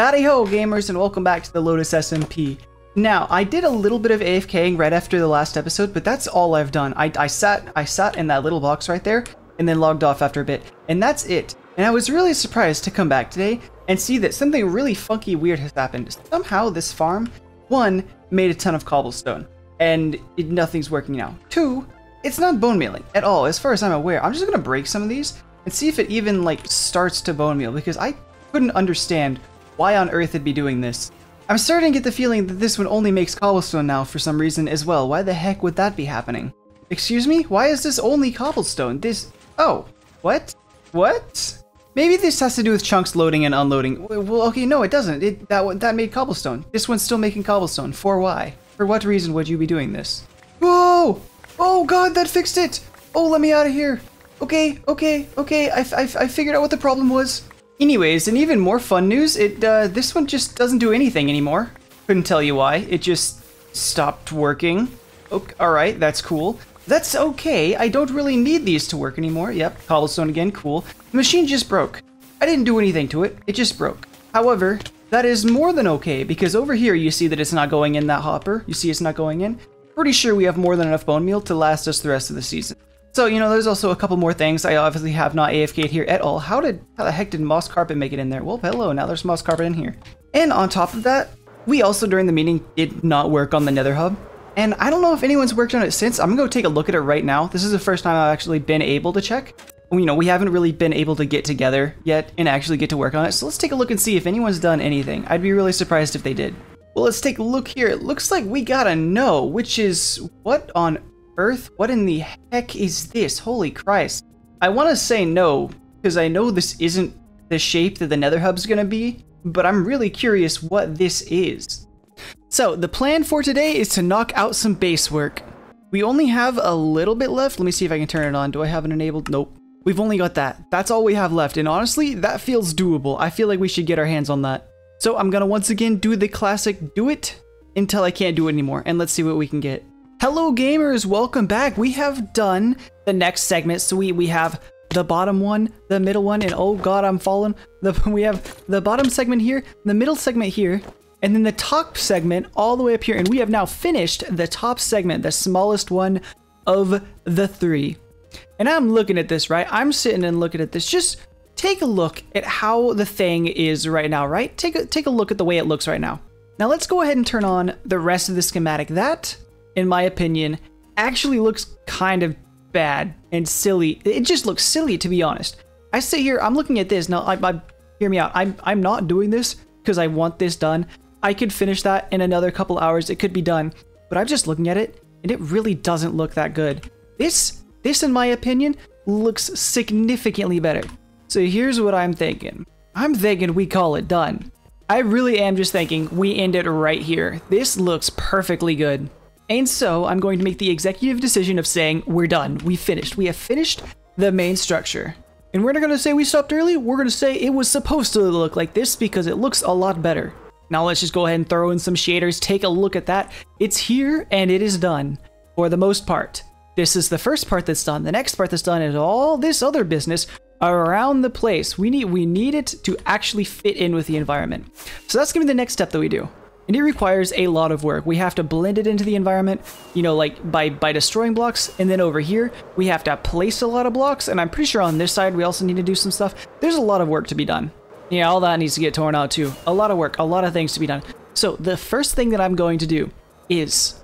Howdy ho, gamers, and welcome back to the Lotus SMP. Now, I did a little bit of AFKing right after the last episode, but that's all I've done. I sat in that little box right there, and then logged off after a bit, and that's it. And I was really surprised to come back today and see that something really funky weird has happened. Somehow this farm, 1, made a ton of cobblestone, and nothing's working now. 2, it's not bone mealing at all, as far as I'm aware. I'm just gonna break some of these and see if it even like starts to bone meal, because I couldn't understand why on earth it'd be doing this. I'm starting to get the feeling that this one only makes cobblestone now for some reason as well. Why the heck would that be happening? Excuse me? Why is this only cobblestone? Oh, what? What? Maybe this has to do with chunks loading and unloading. Well, okay, no, it doesn't. That made cobblestone. This one's still making cobblestone. For why? For what reason would you be doing this? Whoa! Oh god, that fixed it! Oh, let me out of here. Okay. I figured out what the problem was. Anyways, and even more fun news, this one just doesn't do anything anymore. Couldn't tell you why. It just stopped working. Okay, alright, that's cool. That's okay, I don't really need these to work anymore. Yep, cobblestone again, cool. The machine just broke. I didn't do anything to it, it just broke. However, that is more than okay, because over here you see that it's not going in that hopper. You see it's not going in. Pretty sure we have more than enough bone meal to last us the rest of the season. So, you know, there's also a couple more things. I obviously have not AFK'd here at all. How the heck did moss carpet make it in there? Well, hello, now there's moss carpet in here. And on top of that, we also during the meeting did not work on the nether hub. And I don't know if anyone's worked on it since. I'm gonna go take a look at it right now. This is the first time I've actually been able to check. You know, we haven't really been able to get together yet and actually get to work on it. So let's take a look and see if anyone's done anything. I'd be really surprised if they did. Well, let's take a look here. It looks like we got a no, which is what on earth? What in the heck is this? Holy Christ. I want to say no, because I know this isn't the shape that the nether hub's gonna be, but I'm really curious what this is. So the plan for today is to knock out some base work. We only have a little bit left. Let me see if I can turn it on. Do I have it enabled? Nope. We've only got that. That's all we have left, and honestly, that feels doable. I feel like we should get our hands on that. So I'm gonna once again do the classic do it until I can't do it anymore, and let's see what we can get. Hello gamers, welcome back. We have done the next segment, so we have the bottom one, the middle one, and oh god, I'm falling. We have the bottom segment here, the middle segment here, and then the top segment all the way up here, and we have now finished the top segment, the smallest one of the 3. And I'm looking at this, right? I'm sitting and looking at this. Just take a look at how the thing is right now, right? Take a look at the way it looks right now. Now let's go ahead and turn on the rest of the schematic. That, in my opinion, actually looks kind of bad and silly. It just looks silly, to be honest. I sit here, I'm looking at this. Now, hear me out. I'm not doing this because I want this done. I could finish that in another couple hours. It could be done. But I'm just looking at it, and it really doesn't look that good. This, in my opinion, looks significantly better. So here's what I'm thinking. I'm thinking we call it done. I really am just thinking we end it right here. This looks perfectly good. And so I'm going to make the executive decision of saying we're done. We finished. We have finished the main structure. And we're not going to say we stopped early. We're going to say it was supposed to look like this because it looks a lot better. Now let's just go ahead and throw in some shaders. Take a look at that. It's here and it is done for the most part. This is the first part that's done. The next part that's done is all this other business around the place. We need it to actually fit in with the environment. So that's going to be the next step that we do. And it requires a lot of work. We have to blend it into the environment, you know, like by destroying blocks. And then over here, we have to place a lot of blocks. And I'm pretty sure on this side, we also need to do some stuff. There's a lot of work to be done. Yeah, all that needs to get torn out too. A lot of work, a lot of things to be done. So the first thing that I'm going to do is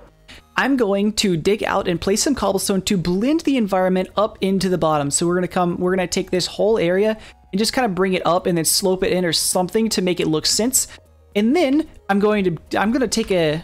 I'm going to dig out and place some cobblestone to blend the environment up into the bottom. So we're gonna take this whole area and just kind of bring it up and then slope it in or something to make it look sense. And then I'm gonna take a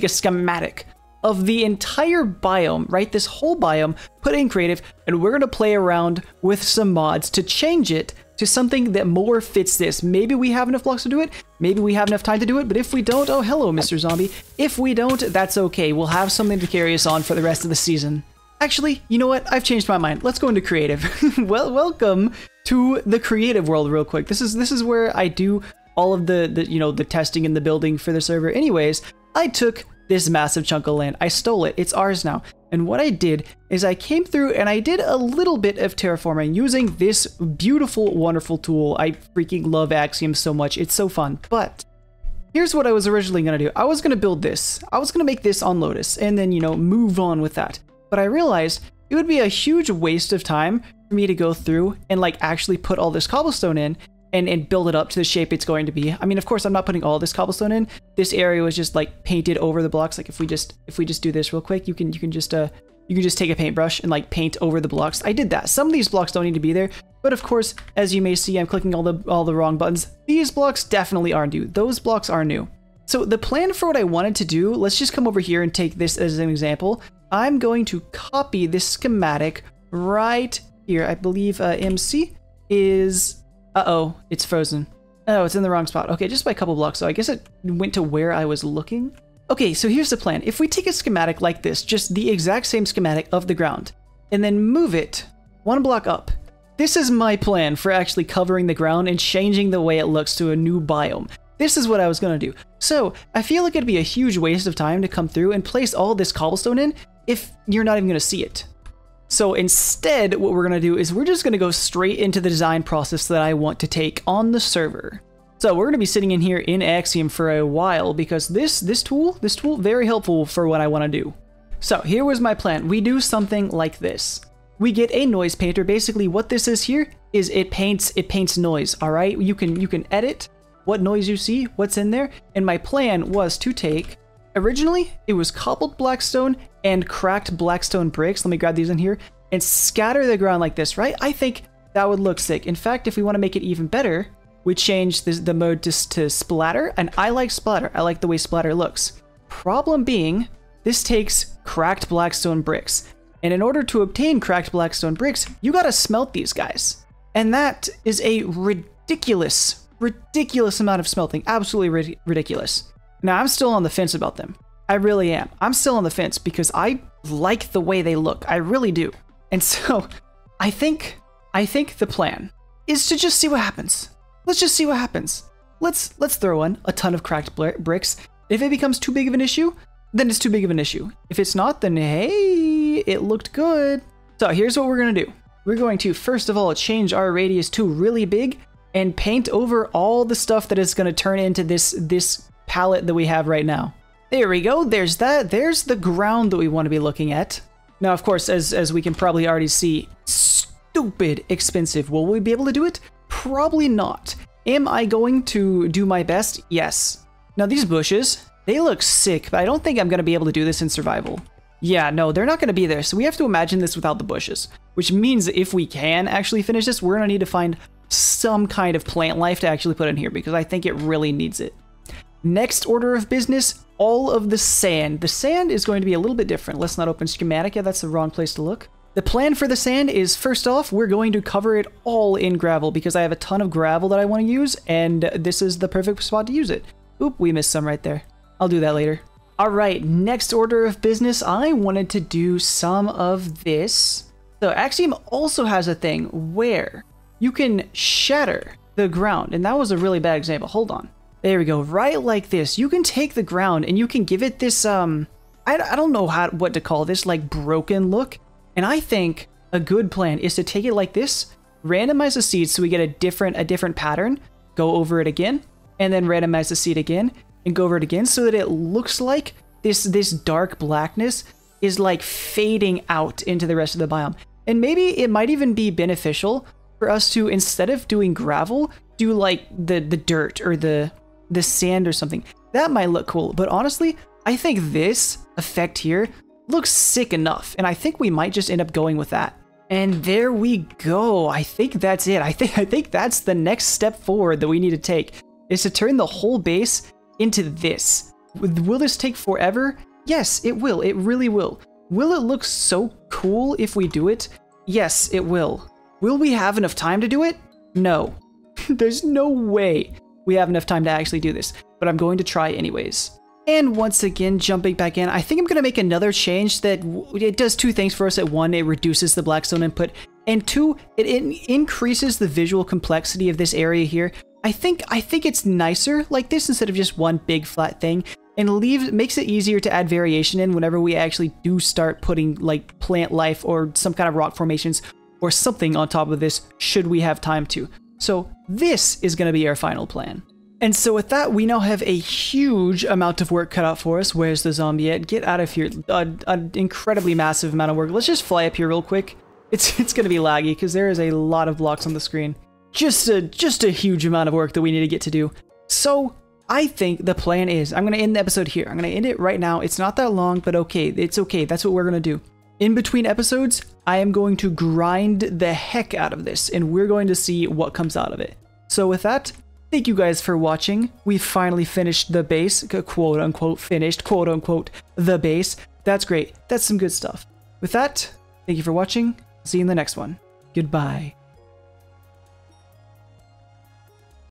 schematic of the entire biome, right? This whole biome, put it in creative, and we're gonna play around with some mods to change it to something that more fits this. Maybe we have enough blocks to do it, maybe we have enough time to do it, but if we don't, oh hello Mr. Zombie. If we don't, that's okay. We'll have something to carry us on for the rest of the season. Actually, you know what? I've changed my mind. Let's go into creative. Well, welcome to the creative world real quick. This is where I do all of the testing and the building for the server. Anyways, I took this massive chunk of land. I stole it. It's ours now. And what I did is I came through and I did a little bit of terraforming using this beautiful, wonderful tool. I freaking love Axiom so much. It's so fun. But here's what I was originally going to do. I was going to build this. I was going to make this on Lotus and then, you know, move on with that. But I realized it would be a huge waste of time for me to go through and like actually put all this cobblestone in and build it up to the shape it's going to be. I mean, of course, I'm not putting all this cobblestone in. This area was just like painted over the blocks. Like if we just do this real quick, you can just take a paintbrush and like paint over the blocks. I did that. Some of these blocks don't need to be there, but of course, as you may see, I'm clicking all the wrong buttons. These blocks definitely are new. Those blocks are new. So the plan for what I wanted to do, let's just come over here and take this as an example. I'm going to copy this schematic right here. I believe MC is... Uh-oh, it's frozen. Oh, it's in the wrong spot. Okay, just by a couple blocks, so I guess it went to where I was looking. Okay, so here's the plan. If we take a schematic like this, just the exact same schematic of the ground, and then move it one block up, this is my plan for actually covering the ground and changing the way it looks to a new biome. This is what I was going to do. So I feel like it'd be a huge waste of time to come through and place all this cobblestone in if you're not even going to see it. So instead, what we're going to do is we're just going to go straight into the design process that I want to take on the server. So we're going to be sitting in here in Axiom for a while because this tool, very helpful for what I want to do. So here was my plan. We do something like this. We get a noise painter. Basically what this is here is it paints noise, all right? You can edit what noise you see, what's in there. And my plan was to take, originally it was cobbled blackstone and cracked blackstone bricks. Let me grab these in here and scatter the ground like this, right? I think that would look sick. In fact, if we want to make it even better, we change the mode to splatter, and I like splatter. I like the way splatter looks. Problem being, this takes cracked blackstone bricks. And in order to obtain cracked blackstone bricks, you gotta smelt these guys. And that is a ridiculous amount of smelting. Absolutely ridiculous. Now, I'm still on the fence about them. I really am. I'm still on the fence because I like the way they look. I really do. And so I think the plan is to just see what happens. Let's just see what happens. Let's throw in a ton of cracked bricks. If it becomes too big of an issue, then it's too big of an issue. If it's not, then hey, it looked good. So here's what we're gonna do. We're going to, first of all, change our radius to really big and paint over all the stuff that is gonna turn into this palette that we have right now. There we go, there's that. There's the ground that we want to be looking at. Now, of course, as we can probably already see, stupid expensive. Will we be able to do it? Probably not. Am I going to do my best? Yes. Now, these bushes, they look sick, but I don't think I'm going to be able to do this in survival. Yeah, no, they're not going to be there, so we have to imagine this without the bushes, which means that if we can actually finish this, we're going to need to find some kind of plant life to actually put in here, because I think it really needs it. Next order of business, all of the sand. The sand is going to be a little bit different. Let's not open schematic. Yeah, that's the wrong place to look. The plan for the sand is, first off, we're going to cover it all in gravel because I have a ton of gravel that I want to use, and this is the perfect spot to use it. Oop, we missed some right there. I'll do that later. All right, next order of business, I wanted to do some of this. So Axiom also has a thing where you can shatter the ground, and that was a really bad example. Hold on. There we go, right like this. You can take the ground and you can give it this, I don't know what to call this, like broken look. And I think a good plan is to take it like this, randomize the seeds so we get a different pattern, go over it again, and then randomize the seed again, and go over it again so that it looks like this dark blackness is like fading out into the rest of the biome. And maybe it might even be beneficial for us to, instead of doing gravel, do like the dirt or the sand or something. That might look cool, but honestly, I think this effect here looks sick enough, and I think we might just end up going with that. And there we go. I think that's it. I think that's the next step forward that we need to take, is to turn the whole base into this. Will this take forever? Yes, it will. It really will. Will it look so cool if we do it? Yes, it will. Will we have enough time to do it? No. There's no way we have enough time to actually do this, but I'm going to try anyways. And once again, jumping back in, I think I'm going to make another change that it does two things for us. At one, it reduces the blackstone input, and two, it increases the visual complexity of this area here. I think it's nicer like this instead of just one big flat thing. and makes it easier to add variation in whenever we actually do start putting like plant life or some kind of rock formations or something on top of this should we have time to. So this is going to be our final plan. And so with that, we now have a huge amount of work cut out for us. Where's the zombie at? Get out of here. An incredibly massive amount of work. Let's just fly up here real quick. It's going to be laggy because there is a lot of blocks on the screen. Just a huge amount of work that we need to get to do. So I think the plan is, I'm going to end the episode here. I'm going to end it right now. It's not that long, but okay. It's okay. That's what we're going to do. In between episodes, I am going to grind the heck out of this, and we're going to see what comes out of it. So with that, thank you guys for watching. We finally finished the base, quote unquote finished, quote unquote, the base. That's great. That's some good stuff. With that, thank you for watching. See you in the next one. Goodbye.